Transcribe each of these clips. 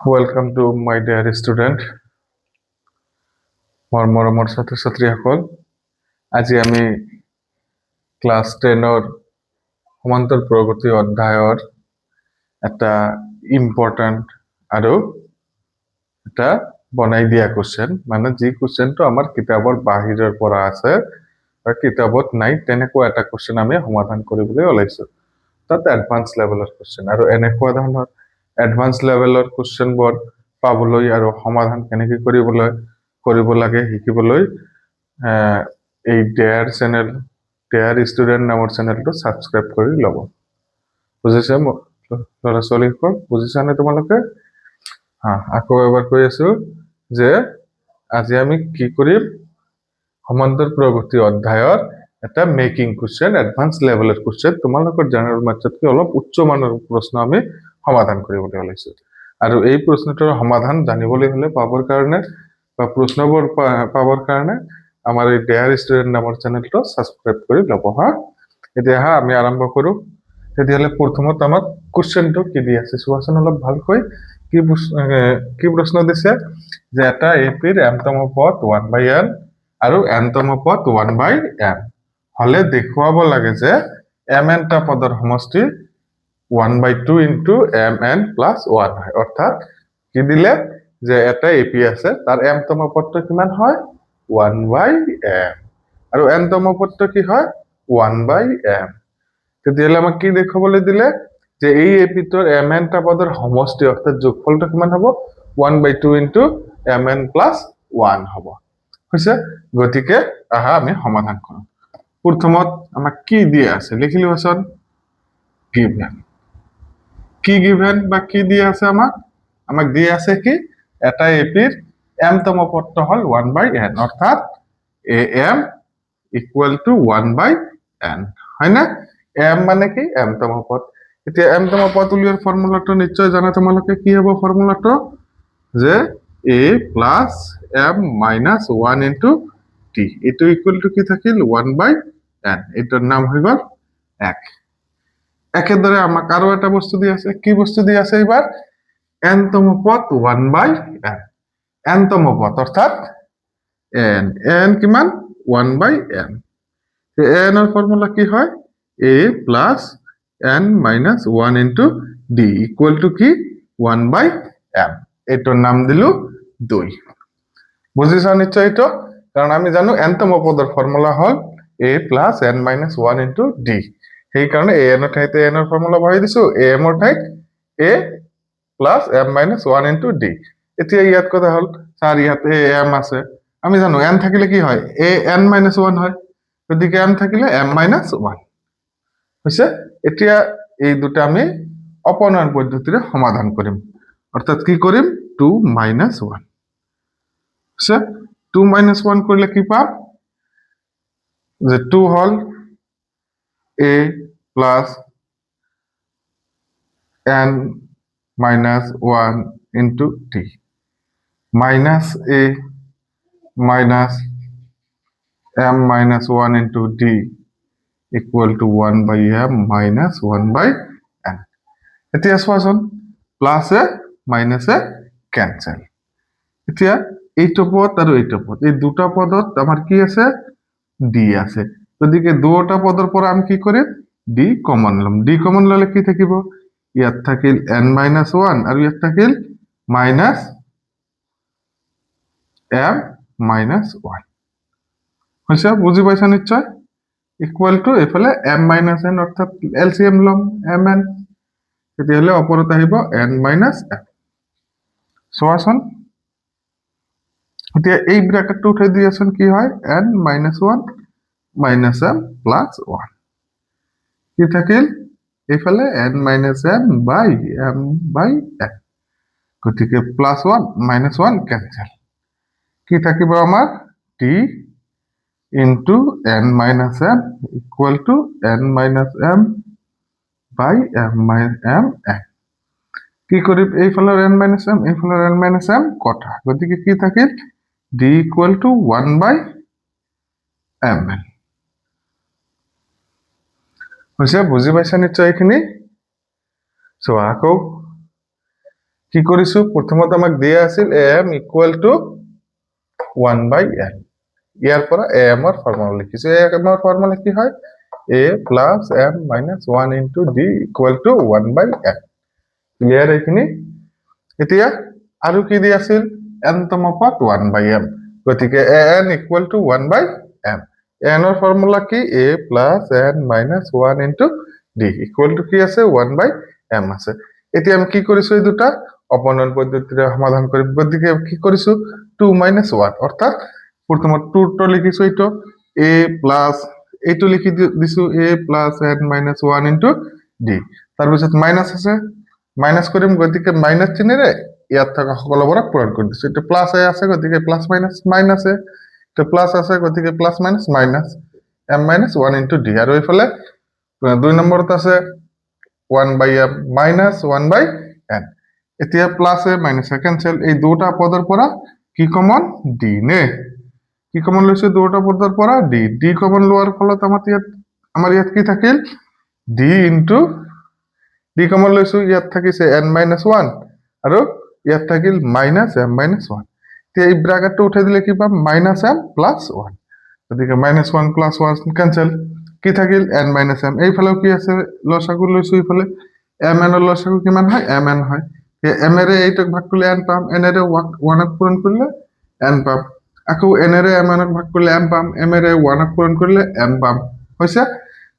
Welcome to my dear student. মোৰ মৰমৰ ছাত্ৰ ছাত্ৰীসকল, আজি আমি ক্লাছ 10ৰ সমান্তৰ প্ৰগতি অধ্যায়ৰ এটা ইম্পৰ্টেণ্ট আৰু এটা বনাই দিয়া কুৱেশ্যন, মানে যি কুৱেশ্যনটো আমাৰ কিতাপৰ বাহিৰৰ পৰা আছে বা কিতাপত নাই, তেনেকুৱা এটা কুৱেশ্যন আমি সমাধান কৰিবলৈ ওলাইছো। তাত এডভান্স লেভেলৰ কুৱেশ্যন, আৰু এনেকুৱা ধৰণৰ এডভান্স লেভেলৰ কুৱেশ্যনবোৰ পাবলৈ আৰু সমাধান কেনেকৈ কৰিব লাগে শিকিবলৈ এই ডেয়াৰ ষ্টুডেণ্ট নামৰ চেনেলটো ছাবস্ক্ৰাইব কৰি ল'ব। বুজিছে ল'ৰা ছোৱালীসকল? বুজিছানে তোমালোকে? আকৌ এবাৰ কৈ আছো যে আজি আমি কি কৰিম, সমান্তৰ প্ৰগতি অধ্যায়ৰ এটা মেকিং কুৱেশ্যন, এডভান্স লেভেলৰ কুৱেশ্যন, তোমালোকৰ জেনেৰেল মেথছতকৈ অলপ উচ্চ মানৰ প্ৰশ্ন আমি সমাধান কৰিবলৈ ওলাইছো। আৰু এই প্ৰশ্নটোৰ সমাধান জানিবলৈ হলে পাবৰ কাৰণে বা প্ৰশ্নবোৰ পাবৰ কাৰণে আমাৰ এই ডেয়াৰ ষ্টুডেণ্ট নামৰ চেনেলটো ছাবস্ক্ৰাইব কৰি ল'ব। এতিয়া আমি আৰম্ভ কৰো। তেতিয়াহ'লে প্ৰথমত আমাক কুৱেশ্যনটো কি দি আছে চোৱাচোন অলপ ভালকৈ। কি প্ৰশ্ন দিছে যে এটা এপিৰ এমতম পদ 1/n আৰু এনতম পদ 1/m হলে দেখুৱাব লাগে যে mnটা পদৰ সমষ্টি 1/2 ইন্টু mn প্লাস 1 হয়। অর্থাৎ কি দিলে যে এটা এপি আছে, তার mতম পদটো কিমান হয় 1/m আৰু nতম পদটো কি হয় 1/m। তেতিয়াহ'লে আমাক কি দেখাবলৈ দিলে যে এই এপিটোৰ mnটা পদৰ সমষ্টি অর্থাৎ যোগফলটো কিমান হ'ব 1/2 ইন্টু mn প্লাস 1 হ'ব। হৈছে? গতিকে আমি সমাধান কৰোঁ। প্ৰথমত আমাক কি দিয়া আছে লিখি লিবাচোন। গিভেন কি গিভেন বা কি দিয়া আছে আমাক দিয়া আছে কি এটা এপিৰ mতম পদটো হল 1/n, অর্থাৎ am ইকুয়াল টু 1/n, হয় না? m মানে কি mতম পদ। এতিয়া mতম পদ উলিওৱাৰ ফৰ্মুলাটো নিশ্চয় জানা তোমালোকে। কি হ'ব ফৰ্মুলাটো? যে a plus m minus 1 into t, এইটো ইকুয়াল টু কি থাকিল 1/n, এটার নাম হয়ে গেল 1। একেদরে আমাক আরো একটা বস্তু দিয়ে আছে। কি বস্তু দিয়ে আছে এবার? nতম পদ 1/n, nতম পদ অর্থাৎ n কিমান 1/n। n এর ফর্মুলা কি হয় a plus n minus 1 into d equal to কি 1/m, এটার নাম দিল 2। বুঝিছ নিশ্চয় এটা? কারণ আমি জানো nতম পদের formula hall a plus n minus 1 into d, সেই কারণে a এর ঠাইতে n এর ফর্মুলা বহাই দিছো, am এর ঠাইত a plus m minus 1 into d। এতিয়া ইয়াত কথা হল স্যার ইয়াতে m আছে, আমি জানো n থাকিলে কি হয় a n মাইনাস 1 হয়, গতিকে m থাকিলে m মাইনাস 1 হৈছে। এতিয়া এই দুটা আমি অপনয়ন পদ্ধতিৰে সমাধান কৰিম, অৰ্থাৎ কি কৰিম 2 মাইনাস 1 হৈছে। 2 মাইনাস 1 করলে কি পাম যে 2 হল a plus n minus 1 into t minus a minus m minus 1 into d equal to 1/m minus 1/n। এতিয়া চোৱাচোন প্লাস এ মাইনাস এ ক্যান্সেল। এতিয়া এইটো পদ আৰু এইটো পদ, এই দুটা পদত আমাৰ কি আছে ডি আছে, গতিকে দুটা পদৰ পৰা আমি কি কৰিম ডি কমন লম। ডি কমন ললে কি থাকিব ইয়াত থাকিল n মাইনাস 1 আৰু ইয়াত থাকিল মাইনাস m মাইনাস 1 হৈছে। বুজি পাইছা নিশ্চয়? ইকুয়াল টু এফালে m মাইনাস n অর্থাৎ এলসিএম লম mn, তেতিয়াহলে অপৰত আহিব n মাইনাস m। চোৱাচোন এতিয়া এই ব্র্যাকেটটো উঠাই দিয়াচোন, কি হয় n minus 1 minus m plus 1, কি থাকিল এইফালে n minus m by m by n, গতিকে প্লাস 1 মাইনাস 1 ক্যান্সেল। কি থাকিব আমার t into n minus m equal to n minus m by m m n। কি কৰিম এইফালৰ n মাইনাস m এইফালৰ n মাইনাস m কটা, গতিকে কি থাকিল d ইকুয়াল টু 1/mn হৈছে। বুজি পাইছা নিশ্চয় এইখিনি? চোৱা আকৌ কি কৰিছো প্ৰথমতে আমাক দিয়া আছিল am ইকুৱেল টু 1/n ইয়াৰ পৰা am ৰ ফৰ্মুলা লিখিছো am ৰ ফৰ্মুলা কি হয় a plus m minus 1 into d equal to 1/n clear এইখিনি এতিয়া আৰু কি দি আছিল n তম পদ 1/m গতিকে an equal to 1/m n ৰ ফৰ্মুলা কি a plus n minus 1 into d equal to কি আছে 1/m আছে এতিয়া আমি কি কৰিছো এই দুটা অপনয়ন পদ্ধতিৰে সমাধান কৰিম গতিকে কি কৰিছো 2 minus 1 অৰ্থাৎ প্ৰথমত 2 টো লিখিছো এইটো a plus এইটো লিখি দিছো a plus n minus 1 into d তাৰপিছত মাইনাস আছে মাইনাস কৰিম গতিকে মাইনাস চিহ্নেৰে ইয়াত থকা সকলোবোৰক পূৰণ কৰি দিছো এটা প্লাস আছে গতিকে প্লাস মাইনাস মাইনাস এটা প্লাস আছে গতিকে plus minus minus m minus 1 into d আৰু এইফালে 2 নম্বৰত আছে 1/m minus 1/n এতিয়া প্লাস এ মাইনাস ক্যান্সেল এই দুটা পদৰ পৰা কি কমন d নে কি কমন লৈছো দুটা পদৰ পৰা d কমন লোৱাৰ ফলত আমাৰ ইয়াত কি থাকিল d into d কমন লৈছো ইয়াত থাকিছে n minus 1 আৰু ইয়াত থাকিল minus m minus 1 তে এই ব্র্যাকেটটো উঠাই দিলে কি পাম minus m plus 1 গতিকে minus 1 plus 1 ক্যান্সেল কি থাকিল n minus m এইফালেও কি আছে লসাগু লৈছো এইফালে mn এর লসাগু কিমান হয় mn হয় তে m এর এইটাক ভাগ করলে n পাম n এর 1 ক পূরণ করলে n পাম আকৌ n এর mn ক ভাগ করলে m পাম m এর 1 ক পূরণ করলে m পাম হইছে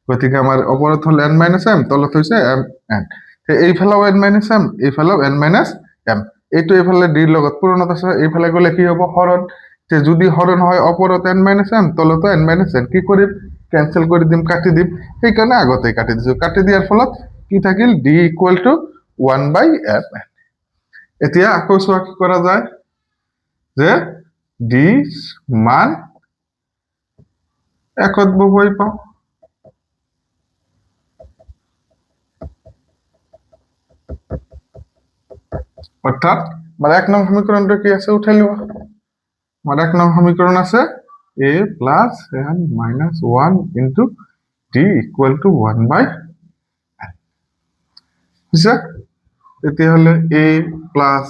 গতিকে আমার ওপৰত হল n minus m তলত হইছে m n তে এইফালেও n minus m এইফালেও n minus m এইটো এইফালে d ৰ লগত পূৰণত আছে এইফালে গলে কি হ'ব হৰণ তে যদি হৰণ হয় ওপৰত n minus m তলত n minus n কি কৰিম ক্যান্সেল কৰি দিম কাটি দিম এই কাৰণে আগতে কাটি দিছো কাটি দিয়াৰ ফলত কি থাকিল d ইকুৱেল টু 1/m এতিয়া আকৌ চোৱা কি কৰা যায় যে d মান একত বহাই পাও অর্থাৎ আমার 1 নং সমীকরণটা কি আছে উঠাই লিবা আমার 1 নং সমীকরণ আছে a plus m minus 1 into d equal to 1/n বুঝছো এতিয়া হলে a plus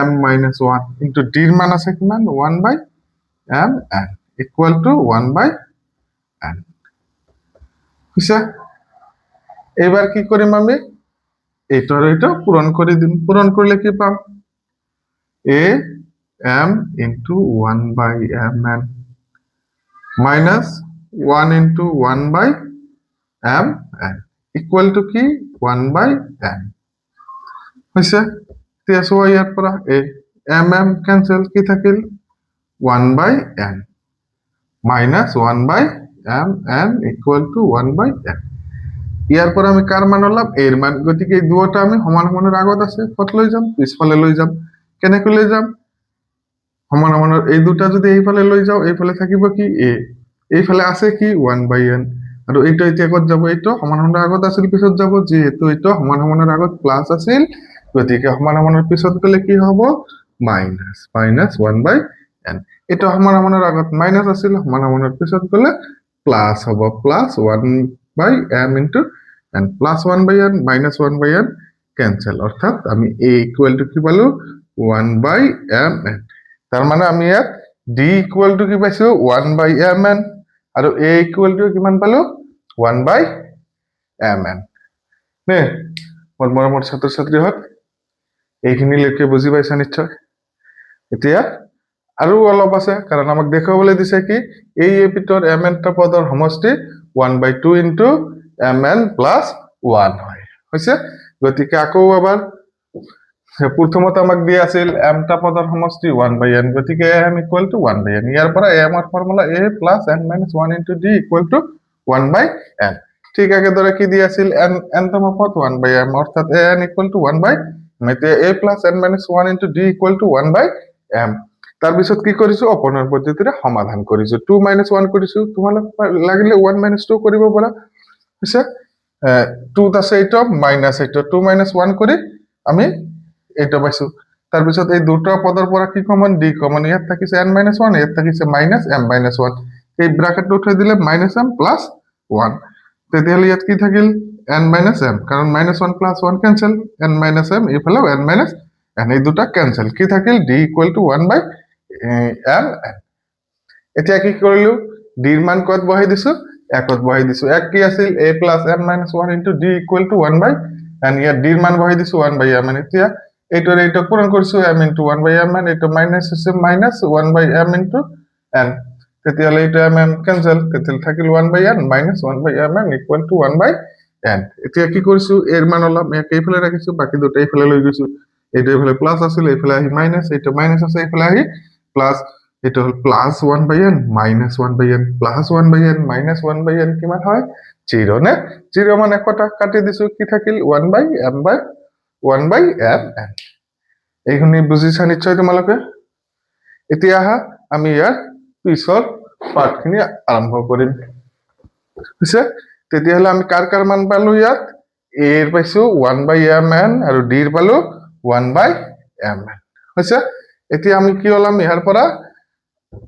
m minus 1 into d এর মান আছে কিমান 1/m n equal to 1/n বুঝছো এবার কি করিম আমি এইটার এটা পূরণ করে দিন পূরণ করলে কি পাম a m into 1/m n minus 1 into 1/m n equal to কি 1/n হইছে তে সো ইয়ার পরা a m m ক্যান্সেল কি থাকিল 1/n minus 1/m n equal to 1/n ইয়ার পর আমি কার মান হলাম এর মান গতিকে এই দুটো আমি সমান সমানের আগত আছে কত লৈ যাম পিছফালে লৈ যাম কেনেকৈ লৈ যাম সমান সমানৰ এই দুটা যদি এইফালে লৈ যাও এইফালে থাকিব কি a এইফালে আছে কি 1/n আৰু এইটো এতিয়া কত যাব এইটো সমান সমানৰ আগত আছিল পিছত যাব যেহেতু এইটো সমান সমানৰ আগত প্লাস আছিল গতিকে সমান সমানৰ পিছত গলে কি হ'ব মাইনাস 1/n এটা সমান সমানৰ আগত মাইনাস আছিল সমান সমানৰ পিছত গলে প্লাস হ'ব plus 1/m into n plus 1/n minus 1/n cancel অর্থাৎ আমি a equal to কি পালো 1/mn তার মানে আমি ইয়াত d equal to কি পাইছো 1/mn আৰু a equal to কিমান পালো 1/mn নে মৰমৰ ছাত্ৰ ছাত্ৰীহঁত এইখিনি লৈকে বুজি পাইছা নিশ্চয় এতিয়া আৰু অলপ আছে কাৰণ আমাক দেখাবলৈ দিছে কি এই এপিটৰ mn টা পদৰ সমষ্টি 1/2 into mn plus 1 হয় হইছে গতিকে আকৌ আবার প্রথমত আমাক দিয়া আছিল m টা পদৰ সমষ্টি 1/n গতিকে m equal to 1/n ইয়াৰ পৰা m ৰ formula a plus n minus 1 into d equal to 1/n ঠিক একেদৰে কি দিয়া আছিল n তম পদ 1/m অর্থাৎ n equal to 1/m মানে a plus n minus 1 into d equal to 1/m তার পিছত কি কৰিছো অপনয়ন পদ্ধতিৰে সমাধান কৰিছো 2 minus 1 কৰিছো তোমালোক লাগিলে 1 minus 2 কৰিব পাৰা হইছে 2 আছে এটা মাইনাস এটা 2 minus 1 কৰি আমি এটা পাইছো তাৰ পিছত এই দুটো পদৰ পৰা কি কমন d কমন ইয়াত থাকিছে n minus 1 ইয়াত থাকিছে minus m minus 1 এই ব্র্যাকেট উঠাই দিলে minus m plus 1 তেতিয়াহলে ইয়াত কি থাকিল n মাইনাস m, কারণ -1 + 1 ক্যান্সেল, n মাইনাস m এইফালেও n মাইনাস n, এই দুটা ক্যান্সেল, কি থাকিল d = 1/m n। এতিয়া কি কৰিলো, d ৰ মান কত বহাই দিছো, একত বহাই দিছো। এক কি আছিল a + m - 1 * d = 1/n, ইয়াত d ৰ মান বহাই দিছো 1/m n। এতিয়া এইটোৰ এইটো পূৰণ কৰিছো, m * 1/m n, এইটো মাইনাস হৈছে -1/m * n, তেতিয়াহ'লে এইটো m m ক্যান্সেল, তেতিয়াহ'লে থাকিল 1/n - 1/m n = 1/n। এতিয়া কি কৰিছো, এৰ মান অলপ ইয়াক এইফালে ৰাখিছো, বাকি দুটা এইফালে লৈ গৈছো। এইটো এইফালে প্লাস আছিল, এইফালে আহি মাইনাস, এইটো মাইনাস আছে, এইফালে আহি প্লাস, এটা হল plus 1/n minus 1/n plus 1/n minus 1/n কিমান হয় 0 নে 0 মানে কটা কাটি দিছো, কি থাকিল 1/m n। এইখিনি বুজিছা নিশ্চয় তোমালোকে। এতিয়া আহা আমি ইয়াৰ পিছৰ পাঠখিনি আৰম্ভ কৰিম। বুজিছে, তেতিয়াহ'লে আমি কাৰ কাৰ মান পালো, ইয়াত a এৰ পাইছো 1/m n আৰু d এৰ পালো 1/m n। হৈছে, এতিয়া আমি কি হলাম, ইয়াৰ পৰা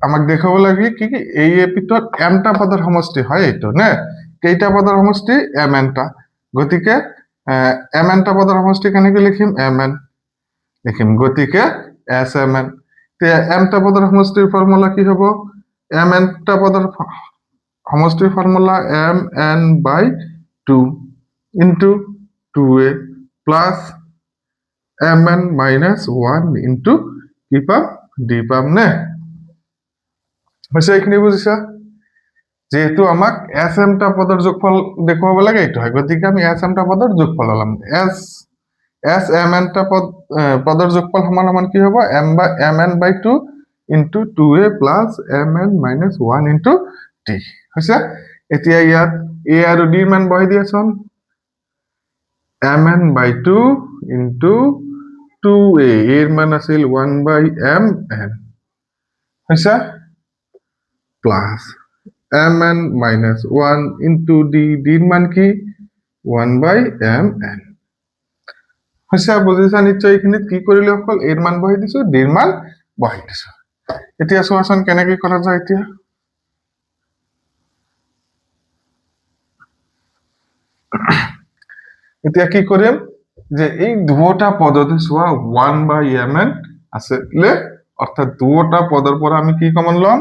আমাক দেখাব লাগে কি কি এই এপিটত mটা পদৰ সমষ্টি হয় এইটো নে, কেইটা পদৰ সমষ্টি mn টা, গতিকে mn টা পদৰ সমষ্টি কেনেকৈ লিখিম, mn লিখিম, গতিকে smn। তে mটা পদৰ সমষ্টিৰ ফৰ্মুলা কি হ'ব, mn টা পদৰ সমষ্টিৰ formula mn/2 into 2a plus mn - 1 into কি পাম, d পাম নে। হৈছে, এইখিনি বুজিছা। যেহেতু আমাক sm টা পদৰ যোগফল দেখুৱাব লাগে এইটো হয়, গতিকে আমি sm টা পদৰ যোগফল হলাম, smn টা পদৰ যোগফল সমান সমান কি হ'ব, mn/2 into 2a plus mn - 1 into d। হৈছে, এতিয়া ইয়াত a আৰু d ৰ মান বহাই দিয়াচোন, mn/2 ইনটু 2a, এর মান আছিল 1/m n, হৈছে plus mn - 1 into d, d র মান কি 1/m n। হৈছে, বুজিছা নিশ্চয়। এইখিনিত কি কৰিলে অকল এৰ মান বহাই দিছো, d ৰ মান বহাই দিছো। এতিয়া চোৱাচোন কেনেকে কৰা যায়। এতিয়া কি কৰিম, যে এই দুটা পদতে চোৱা 1/m n আছিলে, অৰ্থাৎ দুটা পদৰ পৰা আমি কি কমন লম,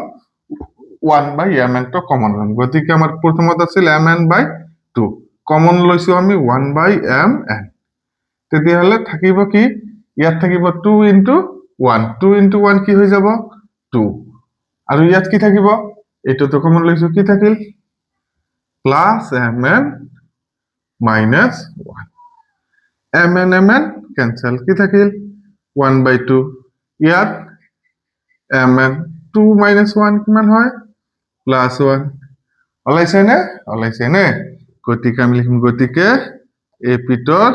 1/m n টো কমন লম। গতিকে আমার প্রথমত আছিল mn/2, কমন লৈছো আমি 1/m n। তেতিয়াহ'লে থাকিব কি, ইয়াত থাকিব 2 ইনটু 1, 2 ইনটু 1 কি হৈ যাব 2, আৰু ইয়াত কি থাকিব, এইটোতো কমন লৈছো, কি থাকিল plus mn minus 1, mn cancel, কি থাকিল 1/2, ইয়াত mn 2 মাইনাস 1 কিমান হয় প্লাস 1, ওলাইছে নে, ওলাইছে নে। গতিকে আমি লিখিম, গতিকে এপিটৰ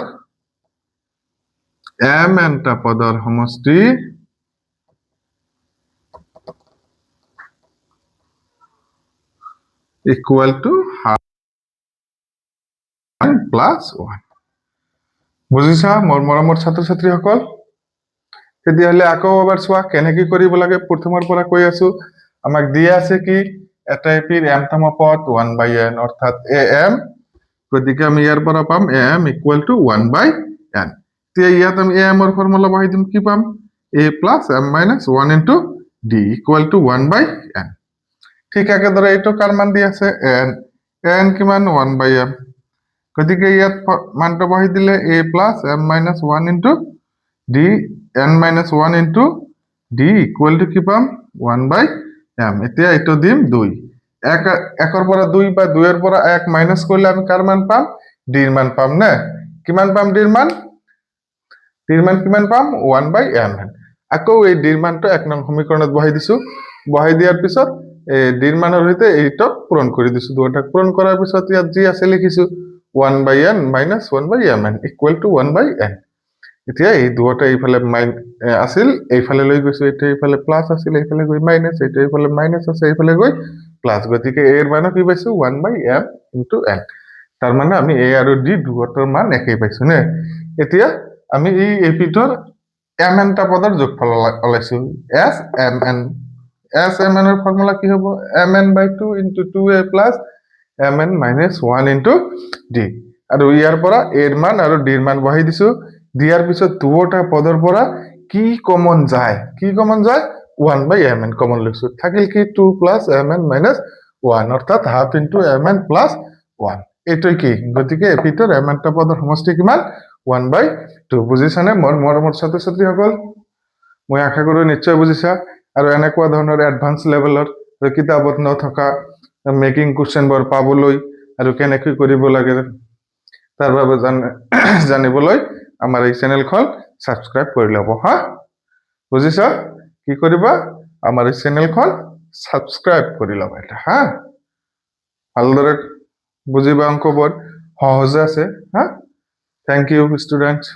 mn টা পদৰ সমষ্টি ইকুয়াল টু প্লাস 1। বুজিছা মোৰ মৰমৰ ছাত্ৰ ছাত্ৰীসকল। তেতিয়াহ'লে আকৌ এবাৰ চোৱা কেনেকে কৰিব লাগে, প্ৰথমৰ পৰা কৈ আছো। আমাক দিয়া আছে কি, এটা এপিৰ mতম পদ 1/n, অৰ্থাৎ am, গতিকে আমি ইয়াৰ পৰা পাম am ইকুয়াল টু 1/n। এতিয়া ইয়াত আমি am ৰ ফৰ্মুলা বহাই দিম, কি পাম a plus m minus 1 into d equal to 1/n। ঠিক একেদৰে এইটো কাৰ মান দি আছে n কিমান 1/m, গতিকে ইয়াত মানটো বহাই দিলে a plus m minus 1 into d n minus 1 into d equal to কি পাম 1/m। এতিয়া এইটো দিম 2, একৰ পৰা 2 বা 2 এৰ পৰা 1 মাইনাস করলে আমি কার মান পাম, d এর মান পাম না। কিমান পাম d এর মান, d এর মান কিমান পাম 1/m n। আকৌ এই d এর মানটো 1 নং সমীকৰণত বহাই দিছো, বহাই দিয়াৰ পিছত d এৰ মানৰ সৈতে এইটক পূৰণ কৰি দিছো, দুটাক পূৰণ কৰাৰ পিছত ইয়াত যি আছে লিখিছো 1/n minus 1/m n equal to 1/n। এতিয়া এই দুটা এইফালে আছিল, এইফালে লৈ গৈছো, এটা এইফালে প্লাস আছিল, এইফালে গৈ মাইনাস, এটা এইফালে মাইনাস আছে, এইফালে গৈ প্লাস, গতিকে এর মান কি পাইছো 1/m ইনটু n। তার মানে আমি a আৰু d দুটাৰ মান একেই পাইছো নে। এতিয়া আমি এই এপিটৰ mn টা পদৰ যোগফল ওলাইছো, smn। smn এর ফর্মুলা কি হ'ব, mn/2 into 2a plus mn minus 1 into d। আৰু ইয়াৰ পৰা এৰ মান আৰু ডিৰ মান বহাই দিছো দিয়াৰ পিছত দুয়োটা পদৰ পৰা কি কমন যায় 1/mn কমন লৈছো থাকিল কি 2 + mn - 1 অৰ্থাৎ হাফ ইনটু mn + 1 এইটোই কি গতিকে এপিটোৰ mn টা পদৰ সমষ্টি কিমান 1/2 বুজিছানে মোৰ মৰমৰ ছাত্ৰ ছাত্ৰীসকল মই আশা কৰো নিশ্চয় বুজিছা আৰু এনেকুৱা ধৰণৰ এডভান্স লেভেলৰ কিতাপত নথকা মেকিং কুৱেশ্যনবোৰ পাবলৈ আৰু কেনেকৈ কৰিব লাগে তাৰ বাবে জানিবলৈ আমাৰ এই চেনেলখন সাবস্ক্ৰাইব কৰি ল'ব হা বুজিছা কি কৰিবা আমাৰ এই চেনেলখন সাবস্ক্ৰাইব কৰি ল'বা এটা হা ভালদৰে বুজিবা অংকবোৰ সহজে আছে হা থ্যাংক ইউ স্টুডেন্টস